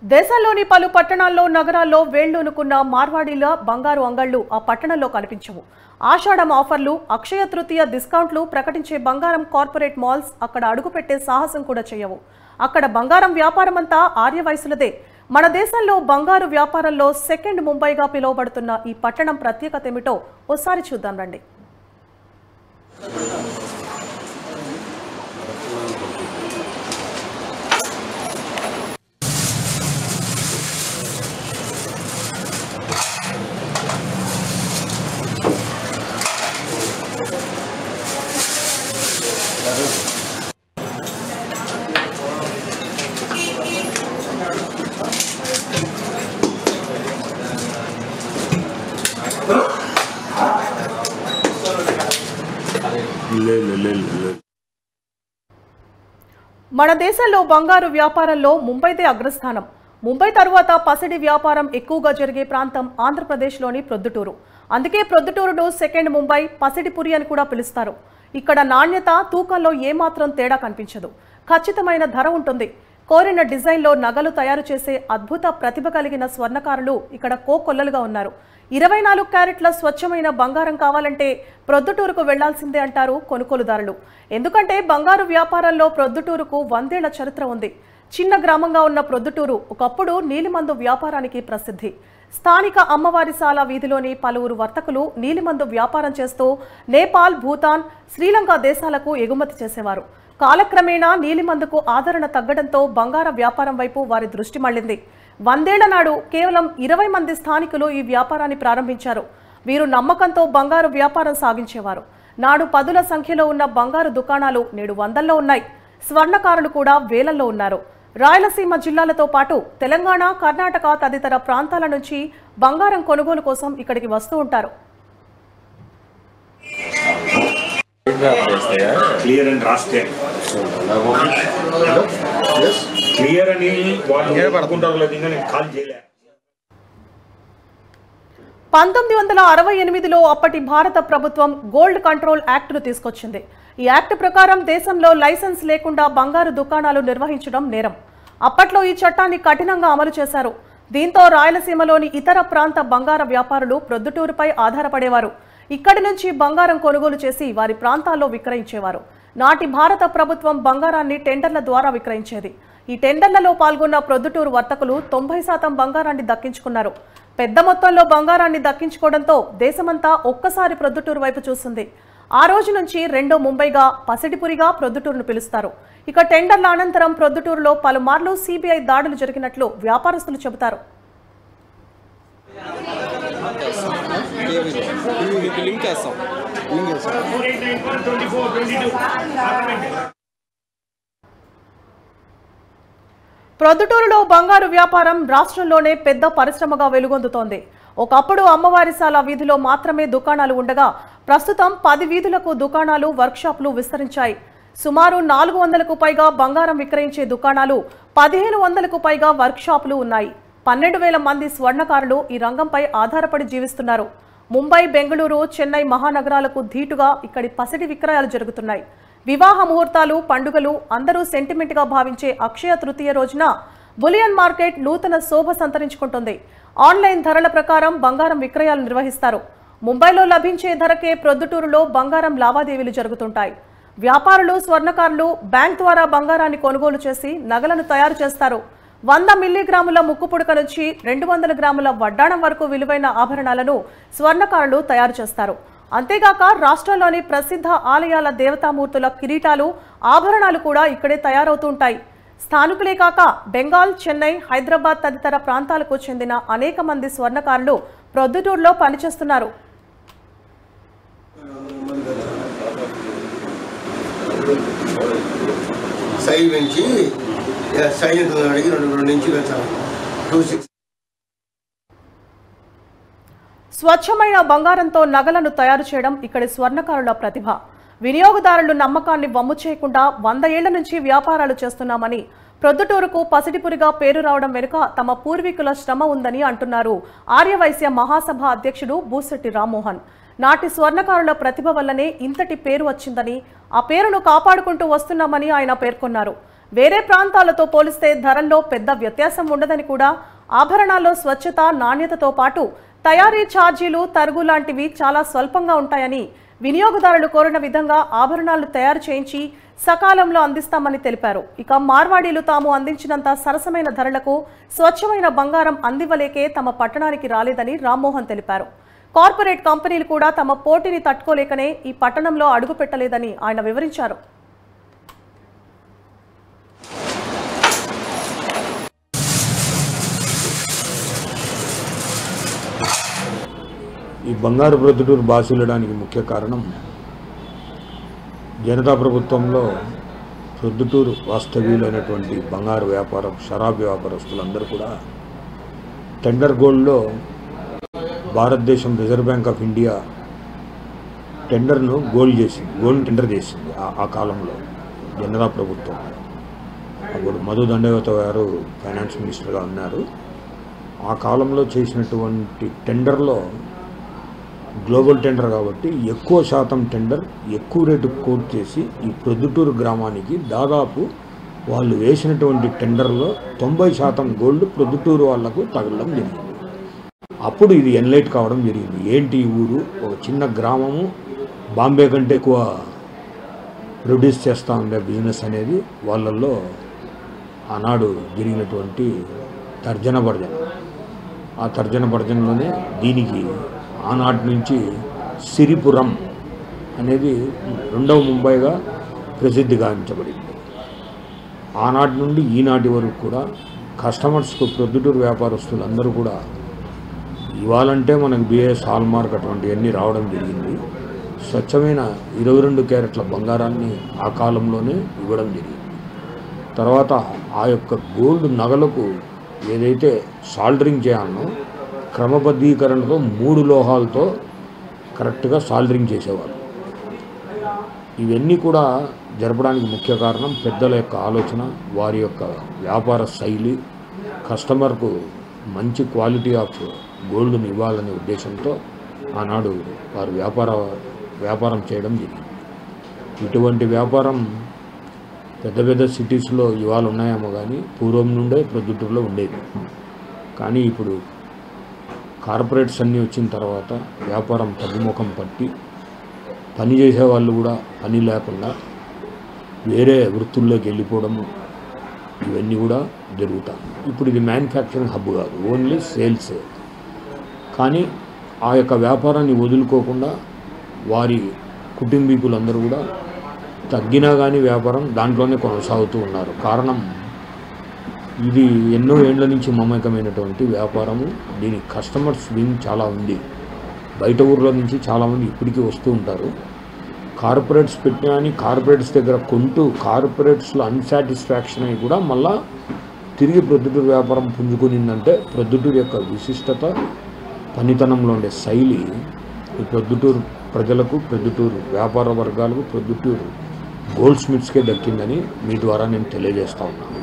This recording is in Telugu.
దేశంలోని పలు పట్టణాల్లో నగరాల్లో వేళ్లూనుకున్న మార్వాడీల బంగారు అంగళ్లు ఆ పట్టణంలో కనిపించవు. ఆషాఢం ఆఫర్లు, అక్షయ తృతీయ డిస్కౌంట్లు ప్రకటించే బంగారం కార్పొరేట్ మాల్స్ అక్కడ అడుగుపెట్టే సాహసం కూడా చేయవు. అక్కడ బంగారం వ్యాపారం అంతా ఆర్యవయసులదే. మన దేశంలో బంగారు వ్యాపారంలో సెకండ్ ముంబైగా పిలువబడుతున్న ఈ పట్టణం ప్రత్యేకత ఏమిటో ఓసారి చూద్దాం రండి. మన దేశంలో బంగారు వ్యాపారంలో ముంబైదే అగ్రస్థానం. ముంబై తరువాత పసిడి వ్యాపారం ఎక్కువగా జరిగే ప్రాంతం ఆంధ్రప్రదేశ్లోని ప్రొద్దుటూరు. అందుకే ప్రొద్దుటూరును సెకండ్ ముంబై, పసిడిపురి అని కూడా పిలుస్తారు. ఇక్కడ నాణ్యత, తూకంలో ఏమాత్రం తేడా కనిపించదు. ఖచ్చితమైన ధర ఉంటుంది. కోరిన డిజైన్లో నగలు తయారు చేసే అద్భుత ప్రతిభ కలిగిన స్వర్ణకారులు ఇక్కడ కోకొల్లలుగా ఉన్నారు. 24 క్యారెట్ల స్వచ్ఛమైన బంగారం కావాలంటే ప్రొద్దుటూరుకు వెళ్లాల్సిందే అంటారు కొనుగోలుదారులు. ఎందుకంటే బంగారు వ్యాపారంలో ప్రొద్దుటూరుకు 100 ఏళ్ల చరిత్ర ఉంది. చిన్న గ్రామంగా ఉన్న ప్రొద్దుటూరు ఒకప్పుడు నీలిమందు వ్యాపారానికి ప్రసిద్ధి. స్థానిక అమ్మవారిశాల వీధిలోని పలువురు వర్తకులు నీలిమందు వ్యాపారం చేస్తూ నేపాల్, భూటాన్, శ్రీలంక దేశాలకు ఎగుమతి చేసేవారు. కాలక్రమేణా నీలిమందుకు ఆదరణ తగ్గడంతో బంగార వ్యాపారం వైపు వారి దృష్టి మళ్లింది. 100 ఏళ్ల నాడు కేవలం 20 మంది స్థానికులు ఈ వ్యాపారాన్ని ప్రారంభించారు. వీరు నమ్మకంతో బంగారు వ్యాపారం సాగించేవారు. నాడు 10ల సంఖ్యలో ఉన్న బంగారు దుకాణాలు నేడు 100ల్లో ఉన్నాయి. స్వర్ణకారులు కూడా వేలల్లో ఉన్నారు. రాయలసీమ జిల్లాలతో పాటు తెలంగాణ, కర్ణాటక తదితర ప్రాంతాల నుంచి బంగారం కొనుగోలు కోసం ఇక్కడికి వస్తూ ఉంటారు. క్లియర్ అండ్ రాస్తే క్లియర్ అని వాళ్ళు పడుకుంటారు. 1968లో అప్పటి భారత ప్రభుత్వం గోల్డ్ కంట్రోల్ యాక్ట్ను తీసుకొచ్చింది. ఈ యాక్ట్ ప్రకారం దేశంలో లైసెన్స్ లేకుండా బంగారు దుకాణాలు నిర్వహించడం నేరం. అప్పట్లో ఈ చట్టాన్ని కఠినంగా అమలు చేశారు. దీంతో రాయలసీమలోని ఇతర ప్రాంత బంగార వ్యాపారులు ప్రొద్దుటూరుపై ఆధారపడేవారు. ఇక్కడి నుంచి బంగారం కొనుగోలు చేసి వారి ప్రాంతాల్లో విక్రయించేవారు. నాటి భారత ప్రభుత్వం బంగారాన్ని టెండర్ల ద్వారా విక్రయించేది. ఈ టెండర్లలో పాల్గొన్న ప్రొద్దుటూరు వర్తకులు 90% బంగారాన్ని దక్కించుకున్నారు. పెద్ద మొత్తంలో బంగారాన్ని దక్కించుకోవడంతో దేశమంతా ఒక్కసారి ప్రొద్దుటూరు వైపు చూస్తుంది. ఆ రోజు నుంచి రెండో ముంబైగా, పసిడిపురిగా ప్రొద్దుటూరును పిలుస్తారు. ఇక టెండర్ల అనంతరం ప్రొద్దుటూరులో పలుమార్లు సిబిఐ దాడులు జరిగినట్లు వ్యాపారస్తులు చెబుతారు. ప్రొద్దుటూరులో బంగారు వ్యాపారం రాష్ట్రంలోనే పెద్ద పరిశ్రమగా వెలుగొందుతోంది. ఒకప్పుడు అమ్మవారిశాల వీధిలో మాత్రమే దుకాణాలు ఉండగా ప్రస్తుతం 10 వీధులకు దుకాణాలు, వర్క్షాపులు విస్తరించాయి. సుమారు 400కు పైగా బంగారం విక్రయించే దుకాణాలు, 1500కు పైగా వర్క్షాపులు ఉన్నాయి. 12,000 మంది స్వర్ణకారులు ఈ రంగంపై ఆధారపడి జీవిస్తున్నారు. ముంబై, బెంగళూరు, చెన్నై మహానగరాలకు ధీటుగా ఇక్కడి పసిడి విక్రయాలు జరుగుతున్నాయి. వివాహ ముహూర్తాలు, పండుగలు అందరూ సెంటిమెంట్గా భావించే అక్షయ తృతీయ రోజున బులియన్ మార్కెట్ నూతన శోభ సంతరించుకుంటుంది. ఆన్లైన్ ధరల ప్రకారం బంగారం విక్రయాలు నిర్వహిస్తారు. ముంబైలో లభించే ధరకే ప్రొద్దుటూరులో బంగారం లావాదేవీలు జరుగుతుంటాయి. వ్యాపారులు, స్వర్ణకారులు బ్యాంక్ ద్వారా బంగారాన్ని కొనుగోలు చేసి నగలను తయారు చేస్తారు. 100 మిల్లీగ్రాముల ముక్కుపుడక నుంచి 200 గ్రాముల వడ్డాణం వరకు విలువైన ఆభరణాలను స్వర్ణకారులు తయారు చేస్తారు. అంతేగాక రాష్ట్రంలోని ప్రసిద్ధ ఆలయాల దేవతామూర్తుల కిరీటాలు, ఆభరణాలు కూడా ఇక్కడే తయారవుతుంటాయి. స్థానికులే కాక బెంగాల్, చెన్నై, హైదరాబాద్ తదితర ప్రాంతాలకు చెందిన అనేక మంది స్వర్ణకారులు ప్రొద్దుటూరులో పనిచేస్తున్నారు. స్వచ్ఛమైన బంగారంతో నగలను తయారు చేయడం ఇక్కడి స్వర్ణకారుల ప్రతిభ. వినియోగదారులు నమ్మకాన్ని వమ్ము చేయకుండా 100 ఏళ్ల నుంచి వ్యాపారాలు చేస్తున్నామని, ప్రొద్దుటూరుకు పసిడిపురిగా పేరు రావడం వెనుక తమ పూర్వీకుల శ్రమ ఉందని అంటున్నారు ఆర్యవైశ్య మహాసభ అధ్యక్షుడు బూసెట్టి రామ్మోహన్. నాటి స్వర్ణకారుల ప్రతిభ వల్లనే ఇంతటి పేరు వచ్చిందని, ఆ పేరును కాపాడుకుంటూ వస్తున్నామని ఆయన పేర్కొన్నారు. వేరే ప్రాంతాలతో పోలిస్తే ధరల్లో పెద్ద వ్యత్యాసం ఉండదని కూడా ఆభరణాల్లో స్వచ్ఛత, నాణ్యతతో పాటు తయారీ ఛార్జీలు, తరుగు లాంటివి చాలా స్వల్పంగా ఉంటాయని, వినియోగదారులు కోరిన విధంగా ఆభరణాలు తయారు చేయించి సకాలంలో అందిస్తామని తెలిపారు. ఇక మార్వాడీలు తాము అందించినంత సరసమైన ధరలకు స్వచ్ఛమైన బంగారం అందివ్వలేకే తమ పట్టణానికి రాలేదని రామ్మోహన్ తెలిపారు. కార్పొరేట్ కంపెనీలు కూడా తమ పోటీని తట్టుకోలేకనే ఈ పట్టణంలో అడుగు పెట్టలేదని ఆయన వివరించారు. ఈ బంగారు ప్రొద్దుటూరు బాసిల్లడానికి ముఖ్య కారణం జనతా ప్రభుత్వంలో ప్రొద్దుటూరు వాస్తవ్యులైనటువంటి బంగారు వ్యాపారం, షరాబ్ వ్యాపారస్తులందరూ కూడా టెండర్ గోల్డ్లో భారతదేశం రిజర్వ్ బ్యాంక్ ఆఫ్ ఇండియా టెండర్ను గోల్డ్ టెండర్ చేసింది. ఆ కాలంలో జనతా ప్రభుత్వం, అప్పుడు మధు దండవత గారు ఫైనాన్స్ మినిస్టర్గా ఉన్నారు. ఆ కాలంలో చేసినటువంటి టెండర్లో గ్లోబల్ టెండర్ కాబట్టి ఎక్కువ శాతం టెండర్ ఎక్కువ రేటు కోట్ చేసి ఈ ప్రొద్దుటూరు గ్రామానికి దాదాపు వాళ్ళు వేసినటువంటి టెండర్లో 90% గోల్డ్ ప్రొద్దుటూరు వాళ్లకు తగలడం జరిగింది. అప్పుడు ఇది ఎన్లైట్ కావడం జరిగింది. ఏంటి ఈ ఊరు, ఒక చిన్న గ్రామము, బాంబే కంటే ఎక్కువ ప్రొడ్యూస్ చేస్తూ ఉండే బిజినెస్ అనేది వాళ్ళల్లో ఆనాడు జరిగినటువంటి తర్జన భర్జన. ఆ తర్జన భర్జనలోనే దీనికి ఆనాటి నుంచి సిరిపురం అనేది రెండవ ముంబైగా ప్రసిద్ధి గావించబడింది. ఆనాటి నుండి ఈనాటి వరకు కూడా కస్టమర్స్కు ప్రొద్దుటూరు వ్యాపారస్తులు అందరూ కూడా ఇవ్వాలంటే మనకు బిఏఎస్ హాల్మార్క్ అటువంటివన్నీ రావడం జరిగింది. స్వచ్ఛమైన 22 క్యారెట్ల బంగారాన్ని ఆ కాలంలోనే ఇవ్వడం జరిగింది. తర్వాత ఆ యొక్క గోల్డ్ నగలకు ఏదైతే సాల్డరింగ్ చేయాలనో క్రమబద్ధీకరణతో 3 లోహాలతో కరెక్ట్గా సాల్డరింగ్ చేసేవారు. ఇవన్నీ కూడా జరపడానికి ముఖ్య కారణం పెద్దల యొక్క ఆలోచన, వారి యొక్క వ్యాపార శైలి, కస్టమర్కు మంచి క్వాలిటీ ఆఫ్ గోల్డ్ని ఇవ్వాలనే ఉద్దేశంతో ఆనాడు వారు వ్యాపారం చేయడం జరిగింది. ఇటువంటి వ్యాపారం పెద్ద పెద్ద సిటీస్లో ఇవాళ ఉన్నాయేమో కానీ పూర్వం నుండే ప్రొద్దుటూరులో ఉండేది. కానీ ఇప్పుడు కార్పొరేట్స్ అన్నీ వచ్చిన తర్వాత వ్యాపారం తగ్గుముఖం పట్టి పని చేసే వాళ్ళు కూడా పని లేకుండా వేరే వృత్తుల్లోకి వెళ్ళిపోవడము ఇవన్నీ కూడా జరుగుతాయి. ఇప్పుడు ఇది మ్యానుఫ్యాక్చరింగ్ హబ్ కాదు, ఓన్లీ సేల్సే. కానీ ఆ యొక్క వ్యాపారాన్ని వదులుకోకుండా వారి కుటుంబీకులందరూ కూడా తగ్గినా కానీ వ్యాపారం దాంట్లోనే కొనసాగుతూ ఉన్నారు. కారణం ఇది ఎన్నో ఏళ్ల నుంచి మమేకమైనటువంటి వ్యాపారము. దీని కస్టమర్స్ వింగ్ చాలా ఉంది. బయట ఊర్లో నుంచి చాలామంది ఇప్పటికీ వస్తూ ఉంటారు. కార్పొరేట్స్ పెట్టినా అని కార్పొరేట్స్ దగ్గర కొంటూ కార్పొరేట్స్లో అన్సాటిస్ఫాక్షన్ అయి కూడా మళ్ళా తిరిగి ప్రొద్దుటూరు వ్యాపారం పుంజుకునిందంటే ప్రొద్దుటూరు యొక్క విశిష్టత, పనితనంలో ఉండే శైలి ఈ ప్రొద్దుటూరు ప్రజలకు, ప్రొద్దుటూరు వ్యాపార వర్గాలకు, ప్రొద్దుటూరు గోల్డ్ స్మిత్స్కే దక్కిందని మీ ద్వారా నేను తెలియజేస్తా ఉన్నాను.